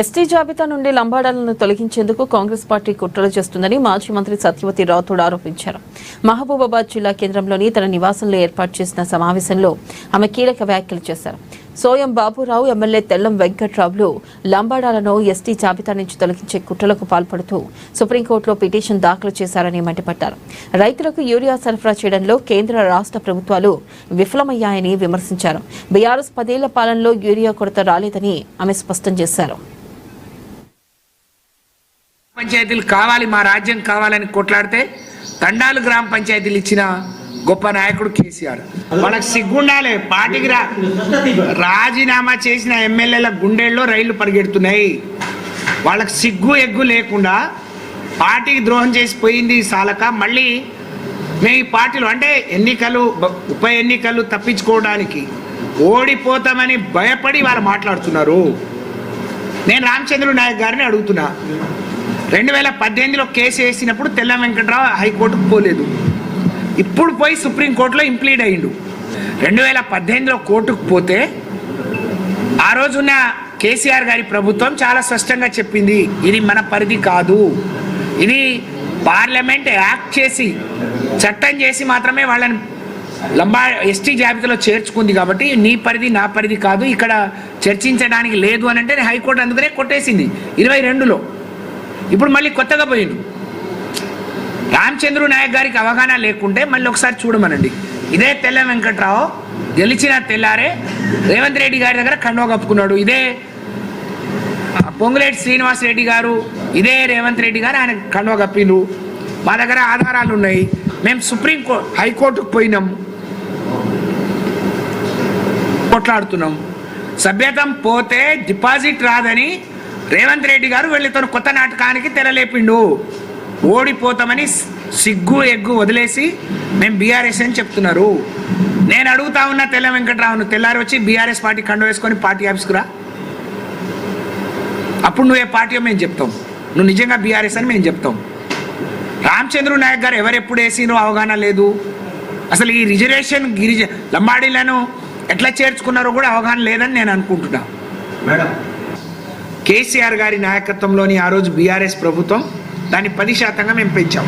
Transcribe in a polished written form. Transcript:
ST జాబితా నుండి లంబాడాలను తొలగించేందుకు కాంగ్రెస్ పార్టీ కుట్రలు చేస్తుందని మాజీ మంత్రి సత్యవతి రాథోడ్ ఆరోపించారు. మహబూబాబాద్ జిల్లా కేంద్రంలోని తన నివాసంలో ఏర్పాటు చేసిన సమావేశంలో ఆమె కీలక వ్యాఖ్యలు చేశారు. సోయం బాబురావు, ఎమ్మెల్యే తెల్లం వెంకట్రావులు లంబాడాలను ఎస్టీ జాబితా నుంచి తొలగించే కుట్రలకు పాల్పడుతూ సుప్రీంకోర్టులో పిటిషన్ దాఖలు చేశారని మండిపడ్డారు. రైతులకు యూరియా సరఫరా చేయడంలో కేంద్ర రాష్ట్ర ప్రభుత్వాలు విఫలమయ్యాయని విమర్శించారు. బీఆర్ఎస్ 10 ఏళ్ల పాలనలో యూరియా కొరత రాలేదని ఆమె స్పష్టం చేశారు. పంచాయతీలు కావాలి, మా రాజ్యం కావాలని కొట్లాడితే తండాలు గ్రామ పంచాయతీలు ఇచ్చిన గొప్ప నాయకుడు కేసీఆర్. వాళ్ళకి సిగ్గుండాలి. పార్టీకి రాజీనామా చేసిన ఎమ్మెల్యేల గుండెల్లో రైళ్లు పరిగెడుతున్నాయి. వాళ్ళకి సిగ్గు ఎగ్గు లేకుండా పార్టీకి ద్రోహం చేసిపోయింది సాలక మళ్ళీ మేము ఈ పార్టీలో అంటే ఉప ఎన్నికలు తప్పించుకోవడానికి ఓడిపోతామని భయపడి వాళ్ళు మాట్లాడుతున్నారు. నేను రామచంద్ర నాయక్ గారిని అడుగుతున్నా, 2018లో కేసు వేసినప్పుడు తెల్లం వెంకట్రావు హైకోర్టుకు పోలేదు, ఇప్పుడు పోయి సుప్రీంకోర్టులో ఇంప్లీడ్ అయ్యిండు. 2018లో కోర్టుకు పోతే ఆ రోజున్న కేసీఆర్ గారి ప్రభుత్వం చాలా స్పష్టంగా చెప్పింది, ఇది మన పరిధి కాదు, ఇది పార్లమెంట్ యాక్ట్ చేసి చట్టం చేసి మాత్రమే వాళ్ళని ఎస్టీ జాబితాలో చేర్చుకుంది కాబట్టి నీ పరిధి నా పరిధి కాదు, ఇక్కడ చర్చించడానికి లేదు అని అంటే హైకోర్టు అందుకనే కొట్టేసింది 22లో. ఇప్పుడు మళ్ళీ కొత్తగా పోయిండు. రామచంద్ర నాయక్ గారికి అవగాహన లేకుంటే మళ్ళీ ఒకసారి చూడమనండి. ఇదే తెల్ల వెంకట్రావు గెలిచిన తెల్లారే రేవంత్ రెడ్డి గారి దగ్గర కండువా కప్పుకున్నాడు. ఇదే పొంగులేటి శ్రీనివాస్ రెడ్డి గారు, ఇదే రేవంత్ రెడ్డి గారు ఆయన కండువా కప్పిండు. మా దగ్గర ఆధారాలు ఉన్నాయి. మేము హైకోర్టుకు పోయినాం, కొట్లాడుతున్నాం. సభ్యతం పోతే డిపాజిట్ రాదని రేవంత్ రెడ్డి గారు వీళ్ళతో కొత్త నాటకానికి తెరలేపిండు. ఓడిపోతామని సిగ్గు ఎగ్గు వదిలేసి మేము బీఆర్ఎస్ అని చెప్తున్నారు. నేను అడుగుతా ఉన్న తెల్ల వెంకట్రావును, తెల్లారి వచ్చి బీఆర్ఎస్ పార్టీ కండ వేసుకొని పార్టీ ఆఫీస్కు రా, అప్పుడు నువ్వు ఏ పార్టీ మేము చెప్తాం, నువ్వు నిజంగా బీఆర్ఎస్ అని మేము చెప్తాం. రామచంద్ర నాయక్ గారు ఎవరెప్పుడు వేసినో అవగాహన లేదు. అసలు ఈ రిజర్వేషన్ లంబాడీలను ఎట్లా చేర్చుకున్నారో కూడా అవగాహన లేదని నేను అనుకుంటున్నా. కేసీఆర్ గారి నాయకత్వంలోని ఆ రోజు బీఆర్ఎస్ ప్రభుత్వం దాన్ని 10% మేము పెంచాం.